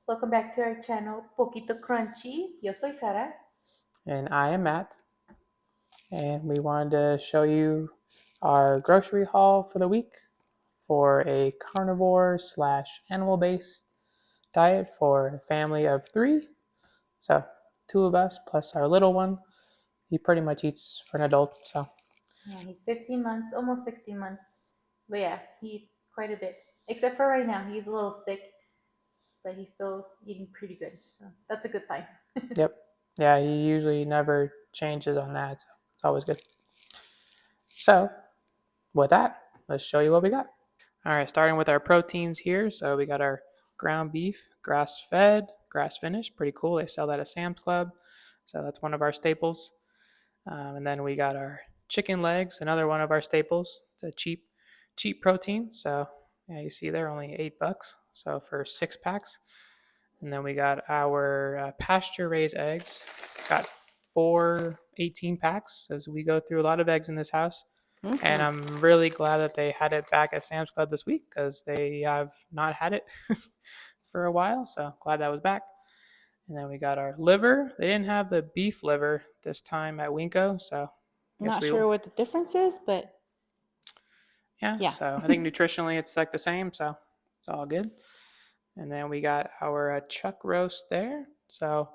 Welcome back to our channel, Poquito Crunchy. Yo soy Sara. And I am Matt, and we wanted to show you our grocery haul for the week for a carnivore slash animal based diet for a family of 3. So, 2 of us plus our little one. He pretty much eats for an adult, so. Yeah, he's 15 months, almost 16 months. But yeah, he eats quite a bit. Except for right now, he's a little sick, but he's still eating pretty good. So that's a good sign. Yep. Yeah, he usually never changes on that, so it's always good. So, with that, let's show you what we got. All right, starting with our proteins here. So we got our ground beef, grass fed, grass finished. Pretty cool. They sell that at Sam's Club. So that's one of our staples. And then we got our chicken legs, another one of our staples. It's a cheap protein. So yeah, you see there only $8. So for 6 packs. And then we got our pasture raised eggs. Got 4 18 packs as we go through a lot of eggs in this house. And I'm really glad that they had it back at Sam's Club this week because they have not had it for a while. So glad that was back. And then we got our liver. They didn't have the beef liver this time at Winco, so I guess Not sure what the difference is, but yeah. So I think nutritionally it's like the same, so it's all good. And then we got our chuck roast there. So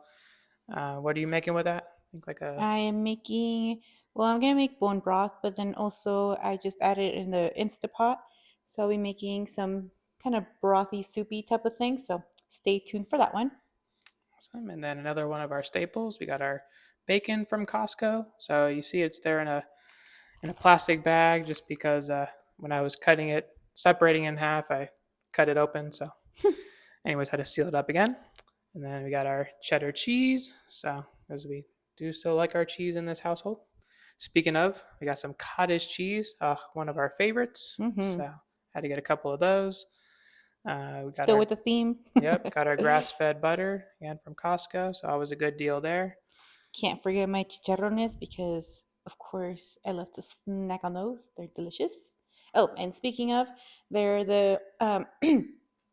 what are you making with that? I think like I am making, well, I'm going to make bone broth, but then also I just added it in the Instapot. So I'll be making some kind of brothy, soupy type of thing. So stay tuned for that one. awesome. And then another one of our staples. We got our bacon from Costco. So you see it's there in a plastic bag just because when I was cutting it, separating in half, I cut it open. So, anyways, had to seal it up again. And then we got our cheddar cheese. So, as we do still like our cheese in this household. Speaking of, we got some cottage cheese, one of our favorites. So, had to get a couple of those. We got Still with the theme. got our grass-fed butter again from Costco. So, always a good deal there. Can't forget my chicharrones because, of course, I love to snack on those. They're delicious. Oh, and speaking of, they're the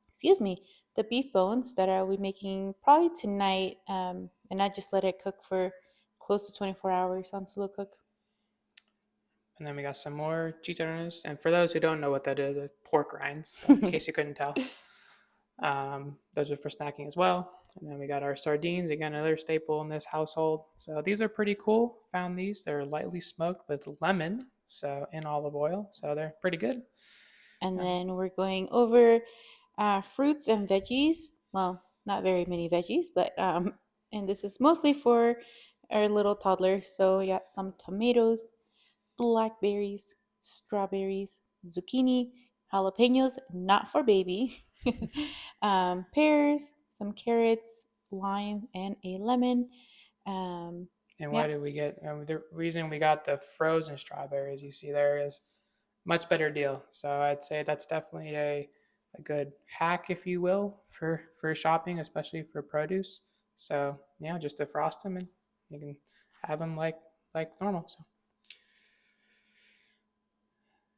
excuse me, the beef bones that I'll be making probably tonight, and I just let it cook for close to 24 hours on slow cook. And then we got some more chicharrones. And for those who don't know what that is, it's pork rinds, so in case you couldn't tell. Those are for snacking as well. And then we got our sardines, again, another staple in this household. So these are pretty cool. Found these. They're lightly smoked with lemon, so in olive oil. So they're pretty good. And then we're going over fruits and veggies. Well, not very many veggies, but and this is mostly for our little toddler. So we got some tomatoes, blackberries, strawberries, zucchini, jalapenos, not for baby, pears, some carrots, limes, and a lemon. And why did we get the reason we got the frozen strawberries you see there is much better deal. So I'd say that's definitely a good hack, if you will, for shopping, especially for produce. So yeah, just defrost them and you can have them like normal. So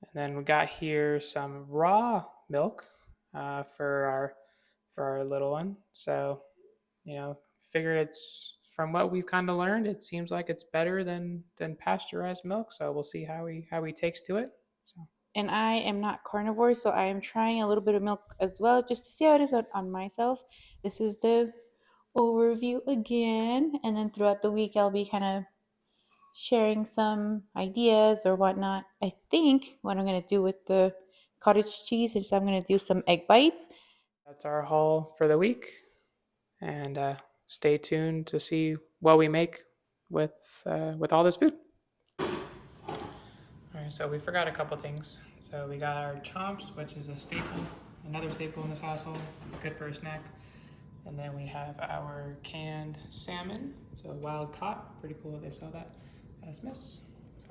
and then we got here some raw milk for our little one. So figured it's from what we've kind of learned, it seems like it's better than pasteurized milk. So we'll see how he takes to it. So. And I am not carnivore, so I am trying a little bit of milk as well, just to see how it is on myself. This is the overview again, and then throughout the week, I'll be kind of sharing some ideas or whatnot. I think what I'm going to do with the cottage cheese is I'm going to do some egg bites. That's our haul for the week, and stay tuned to see what we make with all this food. All right, so we forgot a couple things. So we got our chomps, which is a staple, another staple in this household, good for a snack. And then we have our canned salmon, so wild caught, pretty cool that they sell that at Smith's. So.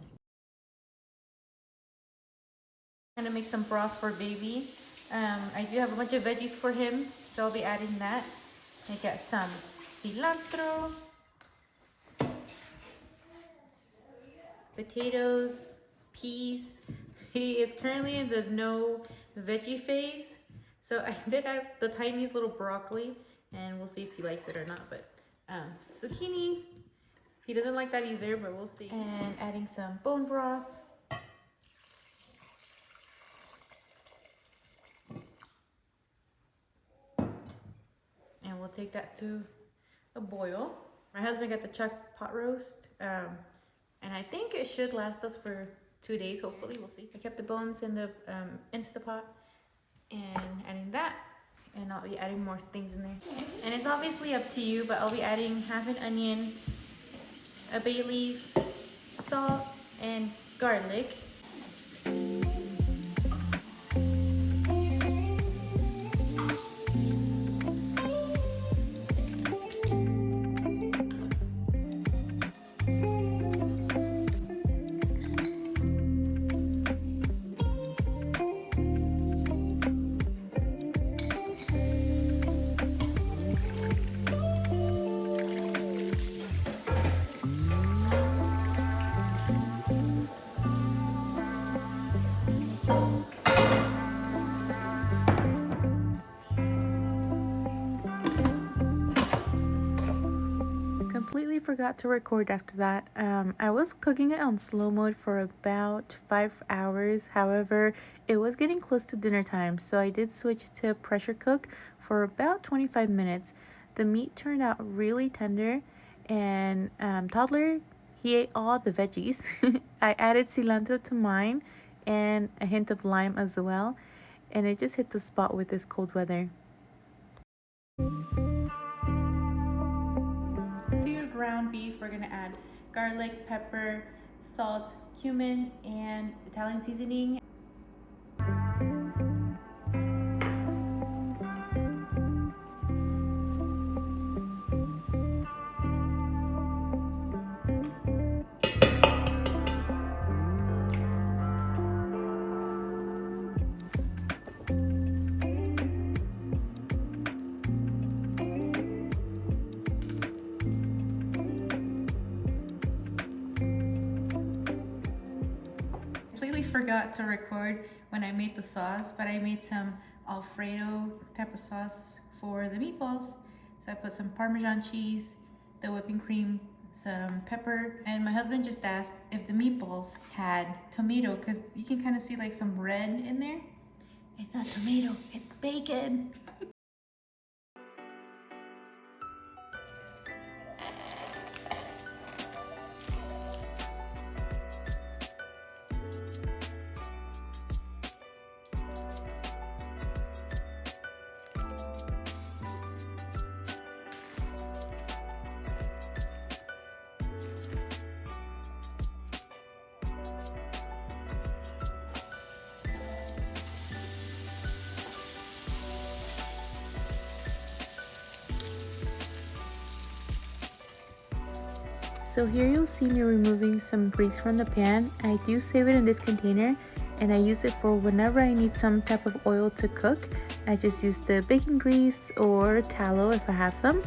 I'm gonna make some broth for baby. I do have a bunch of veggies for him, so I'll be adding that. I got some cilantro, potatoes, peas. He is currently in the no veggie phase. So I did have the tiniest little broccoli and we'll see if he likes it or not. But zucchini, he doesn't like that either, but we'll see. And adding some bone broth. And we'll take that to a boil. My husband got the chuck pot roast, and I think it should last us for 2 days, hopefully, we'll see. I kept the bones in the Instapot and adding that, and I'll be adding more things in there. And it's obviously up to you, but I'll be adding half an onion, a bay leaf, salt, and garlic. Completely forgot to record after that. I was cooking it on slow mode for about 5 hours. However, it was getting close to dinner time, so I did switch to pressure cook for about 25 minutes. The meat turned out really tender, and toddler, he ate all the veggies. I added cilantro to mine and a hint of lime as well, and it just hit the spot with this cold weather. To your ground beef, we're gonna add garlic, pepper, salt, cumin, and Italian seasoning. Completely forgot to record when I made the sauce, but I made some Alfredo type of sauce for the meatballs. So I put some Parmesan cheese, the whipping cream, some pepper, and my husband just asked if the meatballs had tomato, because you can kind of see like some red in there. It's not tomato, it's bacon. So here you'll see me removing some grease from the pan. I do save it in this container, and I use it for whenever I need some type of oil to cook. I just use the bacon grease or tallow if I have some.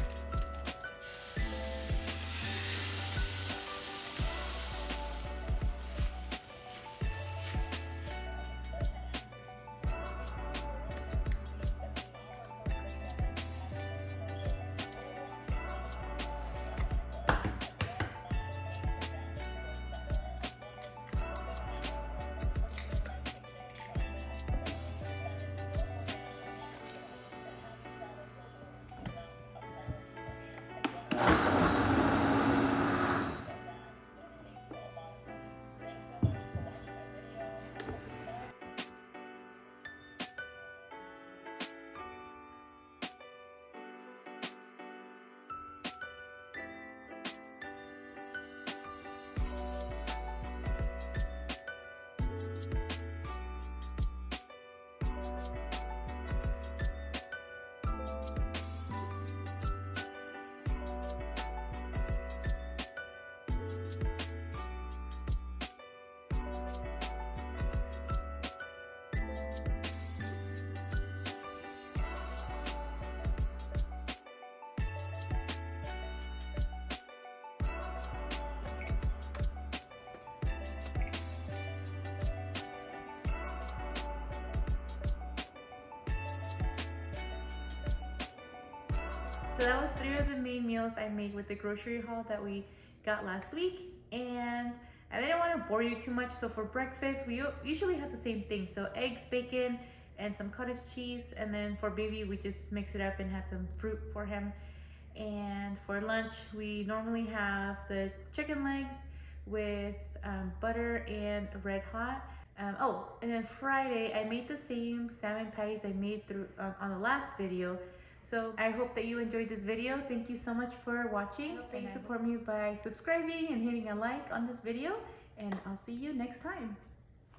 So that was 3 of the main meals I made with the grocery haul that we got last week. And I didn't want to bore you too much, so for breakfast we usually have the same thing. So eggs, bacon, and some cottage cheese. And then for baby we just mix it up and had some fruit for him. And for lunch we normally have the chicken legs with butter and red hot. And then Friday I made the same salmon patties I made through on the last video. So I hope that you enjoyed this video. Thank you so much for watching. I hope that you support me by subscribing and hitting a like on this video, and I'll see you next time.